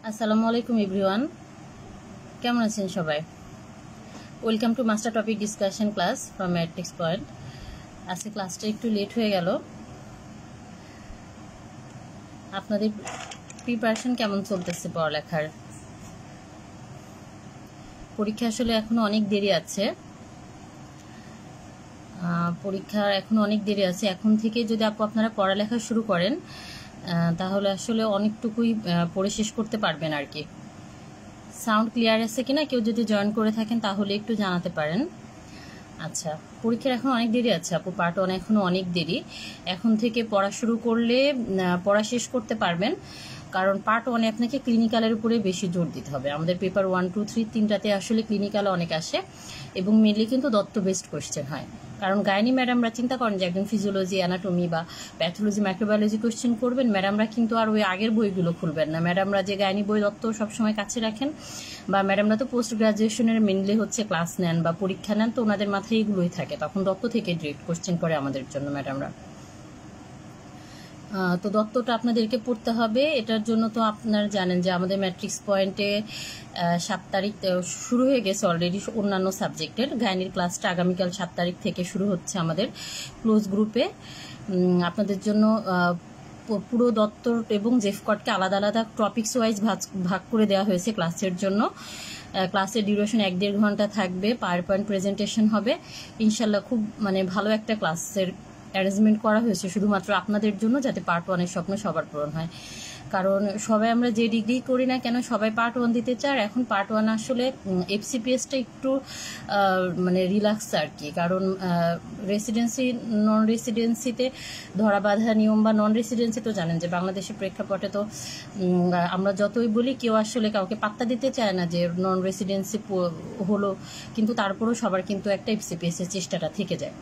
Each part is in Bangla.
আসসালামু আলাইকুম এভরিওয়ান, কেমন আছেন সবাই? Welcome to master topic discussion class from matrix point. আজকে ক্লাসটা একটু লেট হয়ে গেল। আপনাদের প্রিপারেশন কেমন চলতেছে পড়ালেখার? পরীক্ষা আসলে এখনো অনেক দেরি আছে। এখন থেকে যদি আপনারা পড়ালেখা শুরু করেন তাহলে আসলে অনেকটুকুই পড়ে শেষ করতে পারবেন আর কি। সাউন্ড ক্লিয়ার আছে কিনা কেউ যদি জয়েন করে থাকেন তাহলে একটু জানাতে পারেন। আচ্ছা, পরীক্ষার এখন অনেক দেরি আছে আপু, পার্ট 1 এখনো অনেক দেরি। এখন থেকে পড়া শুরু করলে পড়া শেষ করতে পারবেন, কারণ পার্ট 1-এ আপনাকে ক্লিনিক্যালের উপরে বেশি জোর দিতে হবে। আমাদের পেপার 1, 2, 3 তিনটাতে আসলে ক্লিনিক্যাল অনেক আসে এবং মেনলি কিন্তু দত্ত বেসড কোয়েশ্চেন হয়। কারণ গাইনি ম্যাডামরা চিন্তা করেন যে একদম ফিজিওলজি, অ্যানাটমি বা প্যাথোলজি, মাইক্রোবায়োলজি কোয়েশ্চেন করবেন, ম্যাডামরা কিন্তু আর ওই আগের বইগুলো খুলবেন না। ম্যাডামরা যে গাইনি বই দত্ত সবসময় কাছে রাখেন, বা ম্যাডামরা তো পোস্ট গ্রাজুয়েশনের মেনলি হচ্ছে ক্লাস নেন বা পরীক্ষা নেন, তো ওনাদের মাথায় এগুলোই থাকে, তখন দত্ত থেকে ডিরেক্ট কোয়েশ্চেন করে আমাদের জন্য ম্যাডামরা। তো দত্তটা আপনাদেরকে পড়তে হবে। এটার জন্য তো আপনারা জানেন যে আমাদের ম্যাট্রিক্স পয়েন্টে 7 তারিখ শুরু হয়ে গেছে অলরেডি অন্যান্য সাবজেক্টের। গাইনির ক্লাসটা আগামীকাল 7 তারিখ থেকে শুরু হচ্ছে আমাদের ক্লোজ গ্রুপে। আপনাদের জন্য পুরো দত্তর এবং জেফকটকে আলাদা আলাদা টপিকস ওয়াইজ ভাগ করে দেওয়া হয়েছে ক্লাসের জন্য। ক্লাসের ডিউরেশন 1-1.5 ঘন্টা থাকবে, পাওয়ার পয়েন্ট প্রেজেন্টেশন হবে। ইনশাল্লাহ খুব ভালো একটা ক্লাসের অ্যারেঞ্জমেন্ট করা হয়েছে শুধুমাত্র আপনাদের জন্য, যাতে পার্ট 1-এর স্বপ্ন সবার পূরণ হয়। কারণ সবাই আমরা যে ডিগ্রি করি না কেন সবাই পার্ট 1 দিতে চায়। এখন পার্ট 1 আসলে এফসিপিএসটা একটু রিল্যাক্স আর কি। কারণ রেসিডেন্সি, নন রেসিডেন্সিতে ধরা বাঁধা নিয়ম, বা নন রেসিডেন্সি তো জানেন যে বাংলাদেশের প্রেক্ষাপটে তো আমরা যতই বলি কেউ আসলে কাউকে পাত্তা দিতে চায় না যে নন রেসিডেন্সি হলো, কিন্তু তারপরেও সবার কিন্তু একটা এফসিপিএসের চেষ্টাটা থেকে যায়।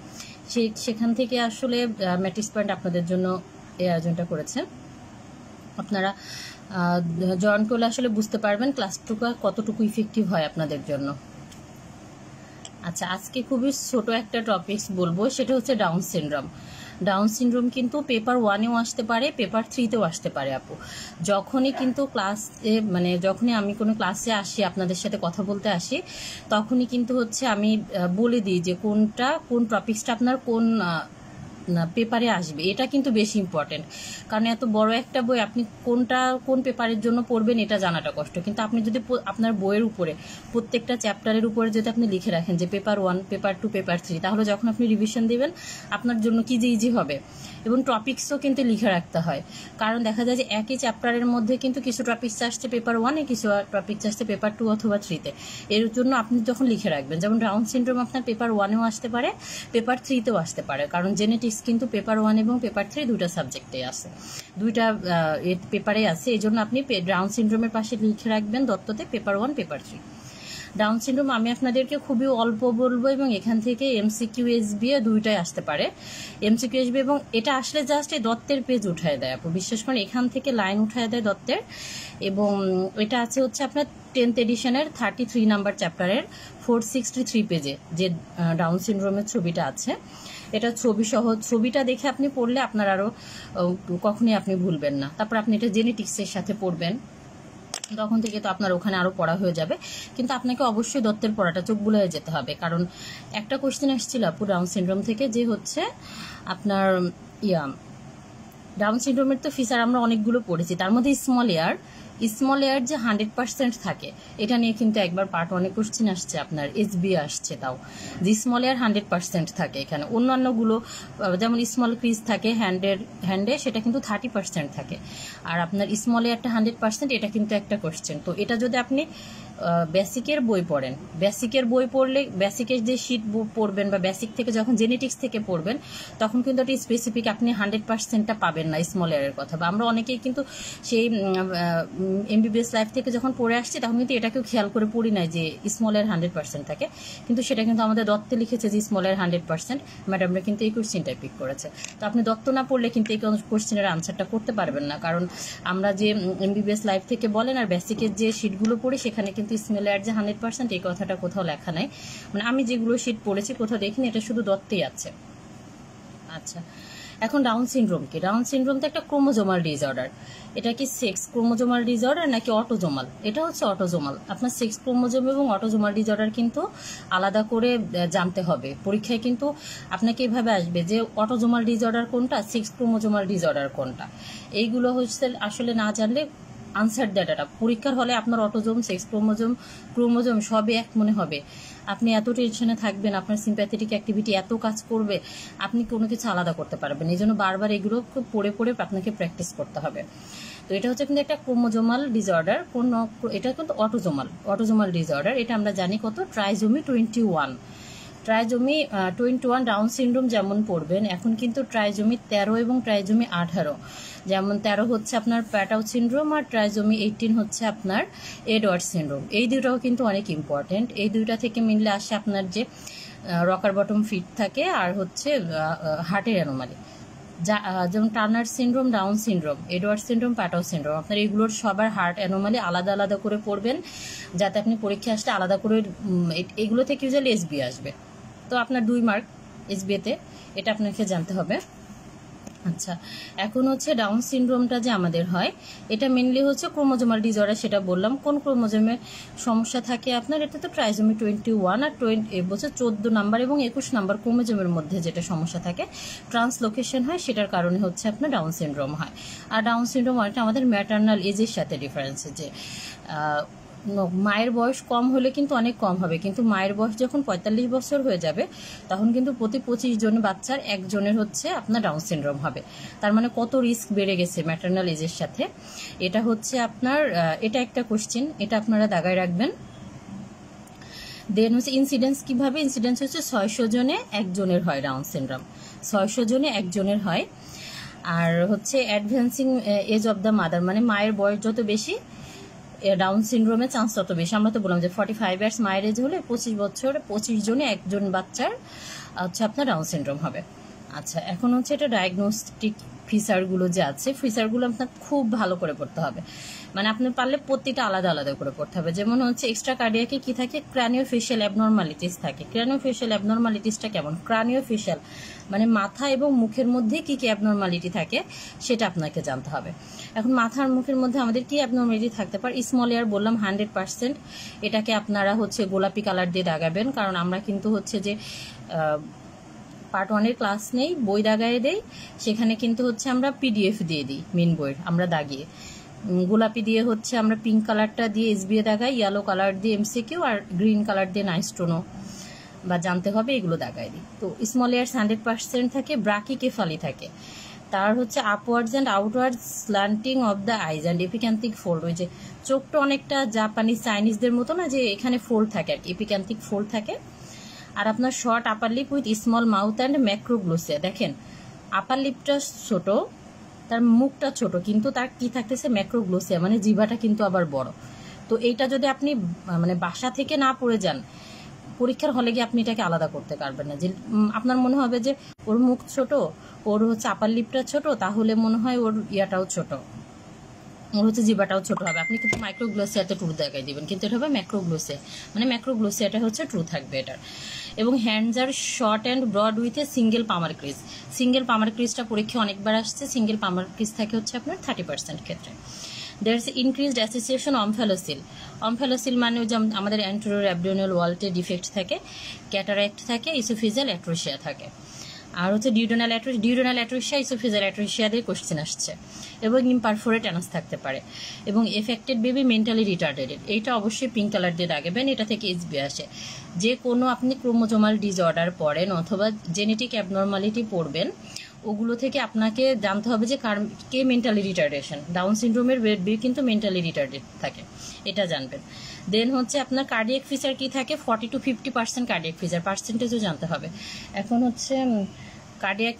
সেখান থেকে আসলে ম্যাট্রিক্স পয়েন্ট আপনাদের জন্য এই আয়োজনটা করেছে। আপনারা জয়েন করলে আসলে বুঝতে পারবেন ক্লাসটুকু কতটুকু ইফেক্টিভ হয় আপনাদের জন্য। আচ্ছা, আজকে খুবই ছোট একটা টপিকস বলবো, সেটা হচ্ছে ডাউন সিনড্রোম। ডাউন সিনড্রোম কিন্তু পেপার 1-এও আসতে পারে, পেপার 3-তেও আসতে পারে আপু। যখনই কিন্তু যখনই আমি কোনো ক্লাসে আসি, আপনাদের সাথে কথা বলতে আসি, তখনই কিন্তু হচ্ছে আমি বলে দিই যে কোন টপিকসটা আপনার কোন পেপারে আসবে। এটা কিন্তু বেশি ইম্পর্টেন্ট, কারণ এত বড় একটা বই আপনি কোন পেপারের জন্য পড়বেন এটা জানাটা কষ্ট। কিন্তু আপনি যদি আপনার বইয়ের উপরে প্রত্যেকটা চ্যাপ্টারের উপরে যদি আপনি লিখে রাখেন যে পেপার 1, পেপার 2, পেপার 3, তাহলে যখন আপনি রিভিশন দিবেন আপনার জন্য কি যে ইজি হবে। এবং টপিকসও কিন্তু লিখে রাখতে হয়, কারণ দেখা যায় যে একই চ্যাপ্টারের মধ্যে কিন্তু কিছু টপিকস আসছে পেপার 1-এ, কিছু টপিকস আসছে পেপার 2 অথবা 3-তে। এর জন্য আপনি যখন লিখে রাখবেন, যেমন ডাউন সিনড্রোম আপনার পেপার 1-এও আসতে পারে, পেপার 3-তেও আসতে পারে, কারণ জেনেটিক্স কিন্তু পেপার 1 এবং পেপার 3 দুইটা সাবজেক্টে আছে, দুইটা পেপারে আছে। এই জন্য আপনি ডাউন সিনড্রোমের পাশে লিখে রাখবেন দত্ততে পেপার 1, পেপার 3। ডাউন সিনড্রোম আমি আপনাদেরকে খুবই অল্প বলবো, এবং এখান থেকে এমসিকিউ, এসবিএ দুইটাই আসতে পারে। এমসিকিউ, এসবিএ, এবং এটা আসলে জাস্ট এই দত্তের পেজ উঠায় দেয় আপু, বিশ্বাস করেন, এখান থেকে লাইন উঠায় দেয় দত্তের। এবং এটা আছে হচ্ছে আপনার 10th এডিশনের 33 নাম্বার চ্যাপ্টারের 463 পেজে যে ডাউন সিনড্রোমের ছবিটা আছে। এটা ছবিটা দেখে আপনি পড়লে আপনার আরো কখনই আপনি ভুলবেন না। তারপর আপনি এটা জেনেটিক্সের সাথে পড়বেন, তখন থেকে তো আপনার ওখানে আরো পড়া হয়ে যাবে। কিন্তু আপনাকে অবশ্যই দত্তের পড়াটা চোখ বুলিয়ে যেতে হবে, কারণ একটা কোশ্চেন আসছিল আপু ডাউন সিনড্রোম থেকে, যে হচ্ছে আপনার ডাউন সিনড্রোমের তো ফিচার আমরা অনেকগুলো পড়েছি, তার মধ্যে স্মল এয়ার যে 100% থাকে, এটা নিয়ে কিন্তু একবার পার্ট 1-এ কোশ্চেন আসছে, আপনার এসবি আসছে, তাও যে স্মল এয়ার 100% থাকে। এখানে অন্যান্যগুলো যেমন স্মল ক্রিজ থাকে হ্যান্ডে, সেটা কিন্তু 30% থাকে। আর আপনার স্মল এয়ারটা 100%, এটা কিন্তু একটা কোশ্চেন। তো এটা যদি আপনি বেসিকের বই পড়েন, বেসিকের যে শিট পড়বেন, বা বেসিক থেকে যখন জেনেটিক্স থেকে পড়বেন, তখন কিন্তু একটা স্পেসিফিক আপনি 100%টা পাবেন না স্মল এয়ারের কথা। বা আমরা অনেকেই কিন্তু সেই এমবিবিএস লাইফ থেকে যখন পড়ে আসছি, তখন কিন্তু এটাকেও খেয়াল করে পড়ি নাই যে স্মল এয়ার 100% থাকে, কিন্তু সেটা কিন্তু আমাদের দত্তে লিখেছে যে স্মল এয়ার 100%। ম্যাডামরা কিন্তু এই কোশ্চেনটাই পিক করেছে। তো আপনি দত্ত না পড়লে কিন্তু এই কোশ্চেনের আনসারটা করতে পারবেন না, কারণ আমরা যে এমবিবিএস লাইফ থেকে বলেন আর বেসিকের যে শিটগুলো পড়ি, সেখানে কিন্তু স্মল এয়ার যে 100% এই কথাটা কোথাও লেখা নাই। আমি যেগুলো শিট পড়েছি কোথাও দেখিনি, এটা শুধু দত্তেই আছে। আচ্ছা, এখন ডাউন সিনড্রোম কি? ডাউন সিনড্রোম তো একটা ক্রোমোজোমাল ডিসঅর্ডার। এটা কি সেক্স ক্রোমোজোমাল ডিসঅর্ডার নাকি অটোজোমাল? এটা হচ্ছে অটোজোমাল। আপনার সেক্স ক্রোমোজোম এবং অটোজোমাল ডিসঅর্ডার কিন্তু আলাদা করে জানতে হবে। পরীক্ষায় কিন্তু আপনাকে এভাবে আসবে যে অটোজোমাল ডিসঅর্ডার কোনটা, সেক্স ক্রোমোজোমাল ডিসঅর্ডার কোনটা। এইগুলো হচ্ছে আসলে না জানলে আনসার দেওয়াটা পরীক্ষার হলে আপনার অটোজোম, সেক্স ক্রোমোজোম সবই এক মনে হবে। আপনি এত টেনশনে থাকবেন, আপনার সিম্প্যাথেটিক অ্যাক্টিভিটি এত কাজ করবে, আপনি কোনো কিছু আলাদা করতে পারবেন। এই জন্য বারবার এগুলো পড়ে পড়ে আপনাকে প্র্যাকটিস করতে হবে। তো এটা হচ্ছে কিন্তু একটা ক্রোমোজোমাল ডিসঅর্ডার, এটা কিন্তু অটোজোমাল ডিসঅর্ডার। এটা আমরা জানি কত, ট্রাইজোমি 21। ট্রাইজোমি 21 ডাউন সিনড্রোম যেমন পড়বেন, এখন কিন্তু ট্রাইজোমি 13 এবং ট্রাইজোমি 18। যেমন 13 হচ্ছে আপনার প্যাটাউ সিনড্রোম আর ট্রাইজোমি 18 হচ্ছে আপনার এডওয়ার্ড সিনড্রোম। এই দুটাও কিন্তু অনেক ইম্পর্টেন্ট। এই দুইটা থেকে মিললে আসে আপনার যে রকার বটম ফিট থাকে আর হচ্ছে হার্টের অ্যানোমালি, যেমন Turner syndrome, Down syndrome, Edward syndrome, Patau syndrome. আপনার এগুলোর সবার হার্ট অ্যানোমালি আলাদা আলাদা করে পড়বেন, যাতে আপনি পরীক্ষা আসলে আলাদা করে এগুলো থেকে ইউজুয়ালি এসবি আসবে। তো আপনার 2 মার্ক এসবিতে, এটা আপনাকে জানতে হবে। আচ্ছা, এখন হচ্ছে ডাউন সিনড্রোমটা যে আমাদের হয়, এটা মেনলি হচ্ছে ক্রোমোজোমাল ডিসঅর্ডার। সেটা বললাম কোন ক্রোমোজোমে সমস্যা থাকে আপনার, এটা তো ট্রাইজোমি 21 আর 14 নাম্বার এবং 21 নাম্বার ক্রোমোজোমের মধ্যে যেটা সমস্যা থাকে, ট্রান্সলোকেশন হয়, সেটার কারণে হচ্ছে আপনার ডাউন সিনড্রোম হয়। আর ডাউন সিনড্রোম অনেকটা আমাদের ম্যাটার্নাল এজের সাথে ডিফারেন্স, যে মায়ের বয়স কম হলে কিন্তু অনেক কম হবে, কিন্তু মায়ের বয়স যখন 45 বছর হয়ে যাবে তখন কিন্তু প্রতি 25 জন বাচ্চার একজনের হচ্ছে আপনার ডাউন সিনড্রোম হবে। তার মানে কত রিস্ক বেড়ে গেছে ম্যাটার্নাল এজের সাথে। এটা হচ্ছে আপনার এটা একটা কোশ্চেন, এটা আপনারা দাগায় রাখবেন। দেন হচ্ছে ইনসিডেন্স কিভাবে, ইনসিডেন্স হচ্ছে 600 জনে একজনের হয় ডাউন সিনড্রোম, 600 জনে একজনের হয়। আর হচ্ছে advancing age of the mother, মানে মায়ের বয়স যত বেশি ডাউন সিনড্রোমের চান্স তত বেশি। আমরা তো বললাম যে 45 ইয়ার্স মায়ের এজ হলে 25 বছর 25 জনে একজন বাচ্চার হচ্ছে আপনার ডাউন সিনড্রোম হবে। আচ্ছা, এখন হচ্ছে এটা ডায়াগনস্টিক ফিচারগুলো যে আছে, ফিচারগুলো আপনার খুব ভালো করে পড়তে হবে। মানে আপনি পারলে প্রতিটা আলাদা আলাদা করে পড়তে হবে। যেমন হচ্ছে এক্সট্রা কার্ডিয়াকে কি থাকে, ক্রানিওফেশিয়াল অ্যাবনর্মালিটিস থাকে। ক্রানিওফেশিয়াল অ্যাবনর্মালিটিসটা কেমন, ক্রানিওফেশিয়াল মানে মাথা এবং মুখের মধ্যে কি কি অ্যাবনর্মালিটি থাকে সেটা আপনাকে জানতে হবে। এখন মাথার মুখের মধ্যে আমাদের কি অ্যাবনর্মালিটি থাকতে পারে, স্মল এয়ার বললাম 100%। এটাকে আপনারা হচ্ছে গোলাপি কালার দিয়ে দাগাবেন, কারণ আমরা কিন্তু হচ্ছে যে পার্ট 1-এর ক্লাস নেই, বই দাগায় দেই, সেখানে কিন্তু হচ্ছে আমরা পিডিএফ দিয়ে দিই মেন বইয়ের, আমরা দাগিয়ে গোলাপি দিয়ে হচ্ছে আমরা পিঙ্ক কালারটা দিয়ে এসবিএ দাগাই, ইয়েলো কালার দিয়ে এমসিকিউ, আর গ্রিন কালার দিয়ে নাইস্টোনো বা জানতে হবে এগুলো দাগাই দিই। তো স্মল এয়ার্স 100% থাকে, ব্রাকিকেফালি থাকে, তার হচ্ছে upwards and outwards slanting of the eyes and epicanthic fold. ওই যে চোখটা অনেকটা জাপানিজ চাইনিজদের মতো না, যে এখানে ফোল্ড থাকে আর কি, এপিক্যান্থিক ফোল্ড থাকে। আর আপনার short upper lip with small mouth and macroglossia. দেখেন আপার লিপটা ছোট, তার মুখটা ছোট, কিন্তু তার কি থাকতেছে, ম্যাক্রোগ্লোসিয়া, মানে জিভাটা কিন্তু আবার বড়। তো এইটা যদি আপনি মানে বাসা থেকে না পড়ে যান, পরীক্ষার হলে গিয়ে আপনি এটাকে আলাদা করতে পারবেন না। যে আপনার মনে হবে যে ওর মুখ ছোট, ওর হচ্ছে আপার লিপটা ছোট, তাহলে মনে হয় ওর ইয়াটাও ছোট, ওর হচ্ছে জিবাটাও ছোট হবে। আপনি কিন্তু মাইক্রোগ্লোসিয়াতে ট্রু দেখাই দিবেন, কিন্তু এটা হবে ম্যাক্রোগ্লোসিয়া, মানে ম্যাক্রোগ্লোসিয়াটা হচ্ছে ট্রু থাকবে এটার। এবং hands are short and broad with a single palmar crease. Single palmar ক্রিজটা পরীক্ষা অনেকবার আসছে, সিঙ্গেল পামার ক্রিজ থাকে হচ্ছে আপনার 30% ক্ষেত্রে। There is increased association omphalocele. Omphalocele মানে যেমন আমাদের অ্যান্টেরিয়র অ্যাবডোমিনাল ওয়ালটে ডিফেক্ট থাকে, ক্যাটারাক্ট থাকে, ইসোফিজিয়াল অ্যাট্রোসিয়া থাকে। আর হচ্ছে ডিউডেনাল অ্যাট্রোসিয়া, ইসোফিজিয়াল অ্যাট্রোসিয়া দিয়ে কোশ্চেন আসছে। এবং ইমপারফোরেট অ্যানাস থাকতে পারে। এবং এফেক্টেড বেবি মেন্টালি রিটার্ডেড, এইটা অবশ্যই পিঙ্ক কালার দিয়ে দাগাবেন, এটা থেকে এসবি আসে। যে কোনো আপনি ক্রোমোজোমাল ডিসঅর্ডার পড়েন অথবা জেনেটিক অ্যাবনর্মালিটি পড়বেন, ওগুলো থেকে আপনাকে জানতে হবে যে কে মেন্টালি রিটার্ডেশন। ডাউন সিনড্রোমের বেবি কিন্তু মেন্টালি রিটার্ডেড থাকে, এটা জানবেন। দেন হচ্ছে আপনার কার্ডিয়াক ফিচার কি থাকে, 40 to 50% কার্ডিয়াক ফিচার, পার্সেন্টেজও জানতে হবে। এখন হচ্ছে কার্ডিয়াক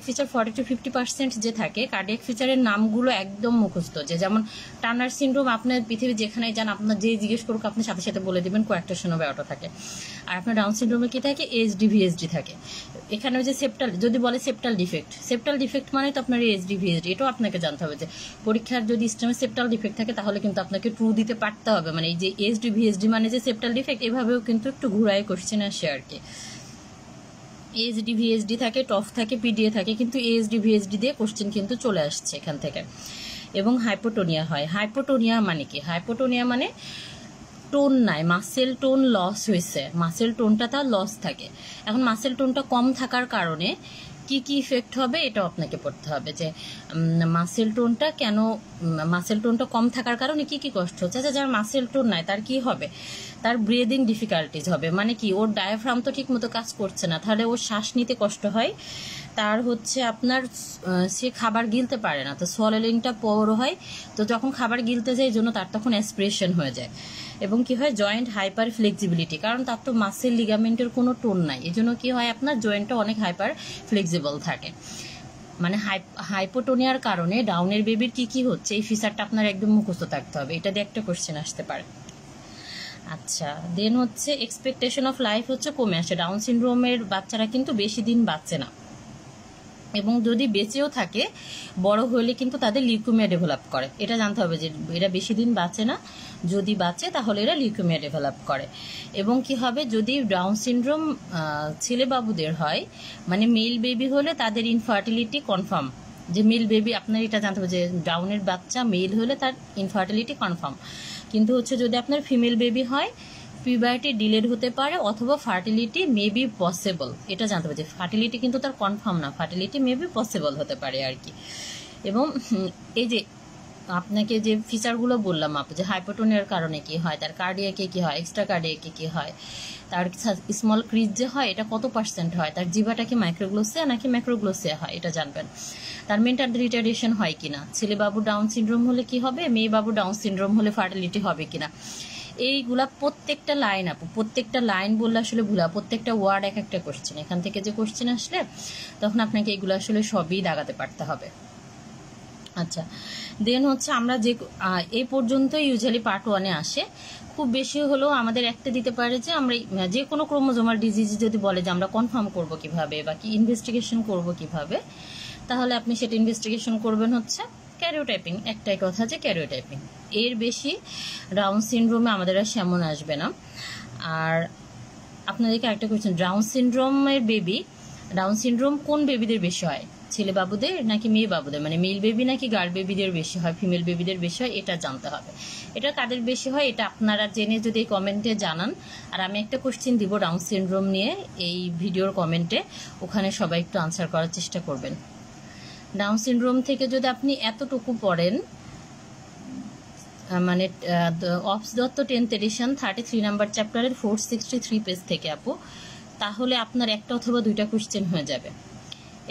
ফিচার 40 to 50% যে থাকে, কার্ডিয়াক ফিচারের নামগুলো একদম মুখস্থ। যে যেমন টার্নার সিনড্রোম, আপনার পৃথিবী যেখানে যান আপনার যে জিজ্ঞেস করুক আপনি সাথে সাথে বলে দেবেন, কোয়াক্টেশন হবে, অটো থাকে। আর আপনার ডাউন সিনড্রোমে কি থাকে, এসডি ভিএসডি থাকে। এখানে ওই যে সেপ্টাল, যদি বলে সেপ্টাল ডিফেক্ট মানে তো আপনার এসডি ভিএসডি, এটাও আপনাকে জানতে হবে। যে পরীক্ষার যদি স্টেমে সেপ্টাল ডিফেক্ট থাকে তাহলে কিন্তু আপনাকে ট্রু দিতে পারতে হবে। মানে এই যে এসডি ভিএসডি মানে যে সেপ্টাল ডিফেক্ট, এভাবেও কিন্তু একটু ঘুরায় কোশ্চেন আসে আর কি। এএসডি ভিএসডি থাকে, টফ থাকে, পিডিএ থাকে, কিন্তু এএসডি ভিএসডি দিয়ে কোশ্চেন কিন্তু চলে আসছে এখান থেকে। এবং হাইপোটোনিয়া হয়। হাইপোটোনিয়া মানে কি? হাইপোটোনিয়া মানে টোন নাই, মাসেল টোন লস হয়েছে, মাসেল টোনটা তার লস থাকে। এখন মাসেল টোনটা কম থাকার কারণে কি কি ইফেক্ট হবে এটাও আপনাকে পড়তে হবে, যে মাসেল টোনটা কেন, মাসেল টোনটা কম থাকার কারণে কি কি কষ্ট হচ্ছে। আচ্ছা, যার মাসেল টোন নাই তার কি হবে? তার ব্রিদিং ডিফিকাল্টিজ হবে। মানে কি, ওর ডায়াফ্রাম তো ঠিক মতো কাজ করছে না, তাহলে ওর শ্বাস নিতে কষ্ট হয়। তার হচ্ছে আপনার সে খাবার গিলতে পারে না, তো সোয়ালিংটা বড় হয়। তো যখন খাবার গিলতে যায়, এই জন্য তার তখন অ্যাসপিরেশন হয়ে যায়। এবং কি হয়, জয়েন্ট হাইপার ফ্লেক্সিবিলিটি, কারণ তার তো মাসেল লিগামেন্টের কোনো টোন নাই, এই জন্য কি হয়, আপনার জয়েন্টটা অনেক হাইপার ফ্লেক্সিবল থাকে। মানে হাইপোটোনিয়ার কারণে ডাউনের বেবির কি কি হচ্ছে, এই ফিচারটা আপনার একদম মুখস্থ থাকতে হবে, এটা দিয়ে একটা কোশ্চেন আসতে পারে। আচ্ছা, দেন হচ্ছে এক্সপেকটেশন অফ লাইফ হচ্ছে কমে আসে। ডাউন সিনড্রোমের বাচ্চারা কিন্তু বেশি দিন বাঁচে না, এবং যদি বেঁচেও থাকে বড় হলে কিন্তু তাদের লিউকেমিয়া ডেভেলপ করে। এটা জানতে হবে যে এরা বেশি দিন বাঁচে না, যদি বাঁচে তাহলে এরা লিউকেমিয়া ডেভেলপ করে। এবং কি হবে, যদি ডাউন সিনড্রোম ছেলে বাবুদের হয়, মানে মেল বেবি হলে তাদের ইনফার্টিলিটি কনফার্ম। যে মেল বেবি, আপনার এটা জানতে হবে যে ডাউনের বাচ্চা মেল হলে তার ইনফার্টিলিটি কনফার্ম। কিন্তু হচ্ছে যদি আপনার ফিমেল বেবি হয়, পিউবার্টি ডিলেড হতে পারে, অথবা ফার্টিলিটি মে বি পসিবল। এটা জানতে হবে যে ফার্টিলিটি কিন্তু তার কনফার্ম না, ফার্টিলিটি মে বি পসিবল হতে পারে আর কি। এবং এই যে আপনাকে যে ফিচারগুলো বললাম আপু, যে হাইপোটোনিয়ার কারণে কি হয়, তার কার্ডিয়াকে কি হয়, এক্সট্রা কার্ডিয়াকে কি হয়, তার স্মল ক্রিজ যে হয় এটা কত পার্সেন্ট হয়, তার জিভাটা কি মাইক্রোগ্লোসিয়া নাকি ম্যাক্রোগ্লোসিয়া হয় এটা জানবেন। তার মেন্টাল রিটার্ডেশন হয় কিনা, ছেলে বাবু ডাউন সিনড্রোম হলে কি হবে, মেয়ে বাবু ডাউন সিনড্রোম হলে ফার্টিলিটি হবে কিনা, এইগুলা প্রত্যেকটা লাইন আপু, প্রত্যেকটা লাইন বললে আসলে ভুলা, প্রত্যেকটা ওয়ার্ড এক একটা কোশ্চেন। এখান থেকে যে কোশ্চেন আসলে তখন আপনাকে এইগুলো আসলে সবই দাগাতে পারতে হবে। আচ্ছা, দেন হচ্ছে আমরা যে এই পর্যন্ত ইউজুয়ালি পার্ট 1-এ আসে। খুব বেশি হলেও আমাদের একটা দিতে পারে যে আমরা যে কোনো ক্রোমোজোমাল ডিজিজ যদি বলে যে আমরা কনফার্ম করব কিভাবে বা কি ইনভেস্টিগেশন করব কিভাবে, তাহলে আপনি সেটা ইনভেস্টিগেশন করবেন হচ্ছে ক্যারিওটাইপিং। একটাই কথা যে ক্যারিওটাইপিং, এর বেশি ডাউন সিনড্রোমে আমাদের আর সেমন আসবে না। আর আপনাদেরকে একটা কোয়েশ্চেন, ডাউন সিনড্রোমের বেবি, ডাউন সিনড্রোম কোন বেবিদের বেশি হয়, ছেলে বাবুদের নাকি মেয়ে বাবুদের, মানে মেল বেবি নাকি গার্ল বেবিদের বেশি হয়, ফিমেল বেবিদের বেশি হয়, এটা জানতে হবে। এটা কাদের বেশি হয় এটা আপনারা জেনে যদি কমেন্টে জানান। আর আমি একটা কোশ্চেন দিব ডাউন সিনড্রোম নিয়ে এই ভিডিওর কমেন্টে, ওখানে সবাই একটু আনসার করার চেষ্টা করবেন। ডাউন সিনড্রোম থেকে যদি আপনি এতটুকু পড়েন, মানে ops Dutta 10th addition 33 number চ্যাপ্টারের 463 পেজ থেকে আপু, তাহলে আপনার একটা অথবা দুইটা কোশ্চেন হয়ে যাবে।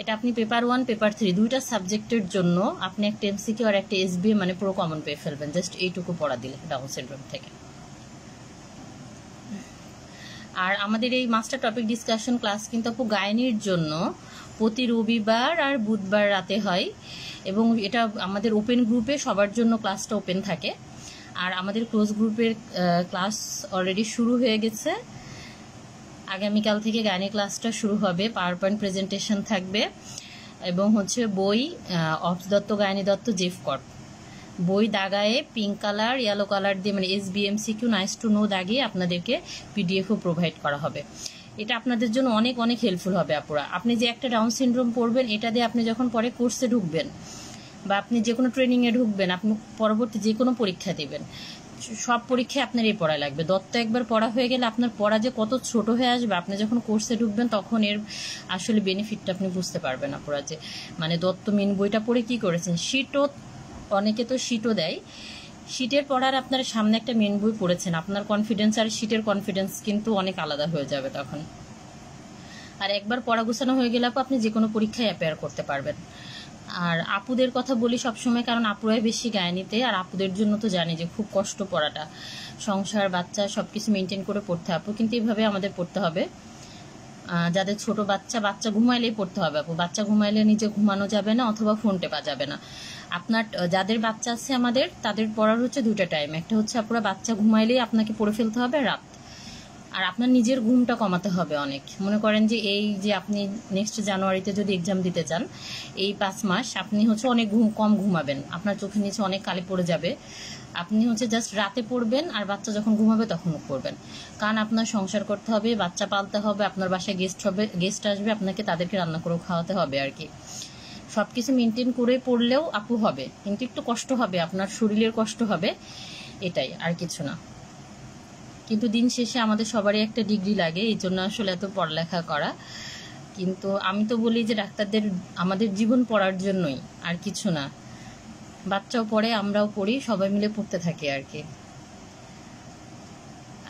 এটা আপনি পেপার 1 পেপার 3 দুইটা সাবজেক্টের জন্য আপনি একটা এমসিকিউ আর একটা এসবিএ মানে পুরো কমন পেয়ে ফেলবেন, জাস্ট এইটুকু পড়া দিলে ডাউন সিনড্রোম থেকে। আর আমাদের এই মাস্টার টপিক ডিসকাশন ক্লাস কিন্তু আপু গাইনির জন্য প্রতি রবিবার আর বুধবার রাতে হয়, এবং এটা আমাদের ওপেন গ্রুপে সবার জন্য ক্লাসটা ওপেন থাকে। আর আমাদের ক্লোজ গ্রুপের ক্লাস অলরেডি শুরু হয়ে গেছে, আগামীকাল থেকে গাইনি ক্লাসটা শুরু হবে, পাওয়ার পয়েন্ট প্রেজেন্টেশন থাকবে, এবং হচ্ছে বই অপস দত্ত গাইনি দত্ত জেফকট বই দাগায়ে পিঙ্ক কালার ইয়েলো কালার দিয়ে, মানে SBMCQ নাইস টু নো দাগিয়ে আপনাদেরকে পিডিএফও প্রোভাইড করা হবে। এটা আপনাদের জন্য অনেক অনেক হেল্পফুল হবে আপুরা। আপনি যে একটা ডাউন সিনড্রোম পড়বেন, এটা দিয়ে আপনি যখন পরে কোর্সে ঢুকবেন বা আপনি যে কোনো ট্রেনিংয়ে ঢুকবেন, আপনি পরবর্তী যে কোনো পরীক্ষা দেবেন, সব পরীক্ষায় আপনার এই পড়া লাগবে। দত্ত একবার পড়া হয়ে গেলে আপনার পড়া যে কত ছোট হয়ে আসবে, আপনি যখন কোর্সে ঢুকবেন তখন এর আসলে বেনিফিটটা আপনি বুঝতে পারবেন আপুরা, যে মানে দত্ত মেন বইটা পড়ে কি করেছেন। শীটও অনেকে তো শীটও দেয়, শীটের পড়ার আপনার সামনে একটা মেন বই পড়েছেন, আপনার কনফিডেন্স আর শীটের কনফিডেন্স কিন্তু অনেক আলাদা হয়ে যাবে তখন। আর একবার পড়া গোছানো হয়ে গেলে আপনি যে কোনো পরীক্ষায় অ্যাপিয়ার করতে পারবেন। আর আপুদের কথা বলি সবসময়, কারণ আপুরাই বেশি গাইনিতে, আর আপুদের জন্য তো জানি যে খুব কষ্ট পড়াটা, সংসার বাচ্চা সবকিছু মেনটেন করে পড়তে আপু, কিন্তু এইভাবে আমাদের পড়তে হবে। যাদের ছোট বাচ্চা ঘুমাইলেই পড়তে হবে আপু, বাচ্চা ঘুমাইলে নিজে ঘুমানো যাবে না, অথবা ফোন টেপা যাবে না। আপনার যাদের বাচ্চা আছে আমাদের, তাদের পড়ার হচ্ছে দুইটা টাইম, একটা হচ্ছে আপুরা বাচ্চা ঘুমাইলেই আপনাকে পড়ে ফেলতে হবে রাত, আর আপনার নিজের ঘুমটা কমাতে হবে অনেক। মনে করেন যে এই যে আপনি নেক্সট জানুয়ারিতে যদি এক্সাম দিতে চান, এই 5 মাস আপনি হচ্ছে অনেক কম ঘুমাবেন, আপনার চোখের নিচে অনেক কালি পড়ে যাবে। আপনি হচ্ছে জাস্ট রাতে পড়বেন, আর বাচ্চা যখন ঘুমাবে তখন পড়বেন। কারণ আপনার সংসার করতে হবে, বাচ্চা পালতে হবে, আপনার বাসায় গেস্ট আসবে, আপনাকে তাদেরকে রান্না করে খাওয়াতে হবে আর কি। সব কিছু মেনটেন করে পড়লেও আপু হবে, কিন্তু একটু কষ্ট হবে, আপনার শরীরের কষ্ট হবে, এটাই, আর কিছু না। কিন্তু দিন শেষে আমাদের সবারই একটা ডিগ্রি লাগে, এই জন্য আসলে এত পড়ালেখা করা। কিন্তু আমি তো বলি যে ডাক্তারদের আমাদের জীবন পড়ার জন্যই, আর কিছু না। বাচ্চাও পড়ে, আমরাও পড়ি, সবাই মিলে পড়তে থাকি আর কি।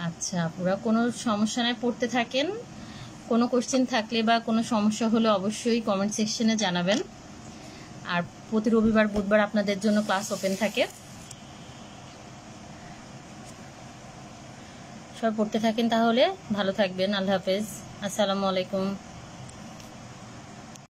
আচ্ছা, পুরা কোনো সমস্যা নাই, পড়তে থাকেন। কোনো কোশ্চেন থাকলে বা কোনো সমস্যা হলে অবশ্যই কমেন্ট সেকশনে জানাবেন। আর প্রতি রবিবার বুধবার আপনাদের জন্য ক্লাস ওপেন থাকে। সবাই পড়তে থাকেন, তাহলে ভালো থাকবেন। আল্লাহ হাফেজ, আসসালামু আলাইকুম।